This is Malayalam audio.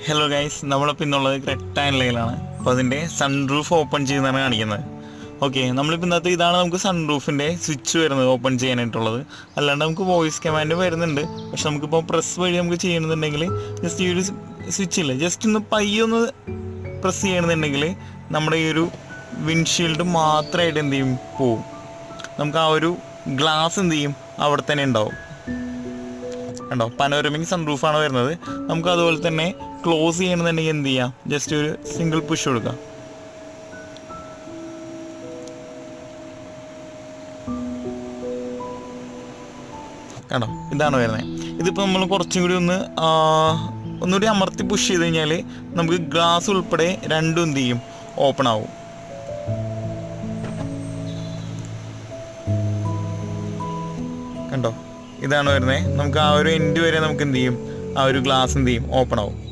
ഹലോ ഗൈസ്, നമ്മളിപ്പോൾ ഇന്നുള്ളത് റെക്ടാങ്കിളിലാണ്. അപ്പോൾ അതിൻ്റെ സൺറൂഫ് ഓപ്പൺ ചെയ്യുന്നതാണ് കാണിക്കുന്നത്. ഓക്കെ, നമ്മളിപ്പോൾ ഇന്നത്തെ ഇതാണ് നമുക്ക് സൺറൂഫിൻ്റെ സ്വിച്ച് വരുന്നത് ഓപ്പൺ ചെയ്യാനായിട്ടുള്ളത്. അല്ലാണ്ട് നമുക്ക് വോയിസ് കമാൻഡ് വരുന്നുണ്ട്. പക്ഷെ നമുക്കിപ്പോൾ പ്രസ് വഴി നമുക്ക് ചെയ്യണമെന്നുണ്ടെങ്കിൽ ജസ്റ്റ് ഈ ഒരു സ്വിച്ച് ഇല്ല, ജസ്റ്റ് ഒന്ന് പയ്യൊന്ന് പ്രസ് ചെയ്യണമെന്നുണ്ടെങ്കിൽ നമ്മുടെ ഈ ഒരു വിൻഷീൽഡ് മാത്രമായിട്ട് എന്ത് ചെയ്യും പോവും. നമുക്ക് ആ ഒരു ഗ്ലാസ് എന്ത് ചെയ്യും അവിടെ തന്നെ ഉണ്ടാവും. കണ്ടോ, പനോരമിക് സൺറൂഫാണ് വരുന്നത്. നമുക്ക് അതുപോലെ തന്നെ ക്ലോസ് ചെയ്യണമെന്നുണ്ടെങ്കിൽ എന്ത് ചെയ്യാം, ജസ്റ്റ് ഒരു സിംഗിൾ പുഷ് കൊടുക്കാം. കണ്ടോ, ഇതാണ് വരുന്നത്. ഇതിപ്പോൾ നമ്മൾ കുറച്ചും കൂടി ഒന്നുകൂടി അമർത്തി പുഷ് ചെയ്ത് കഴിഞ്ഞാൽ നമുക്ക് ഗ്ലാസ് ഉൾപ്പെടെ രണ്ടും എന്ത് ചെയ്യും, ഓപ്പൺ ആവും. കണ്ടോ, ഇതാണ് വരുന്നത്. നമുക്ക് ആ ഒരു എൻഡ് വരെ നമുക്ക് എന്ത് ചെയ്യും, ആ ഒരു ഗ്ലാസ് എന്ത് ചെയ്യും, ഓപ്പൺ ആവും.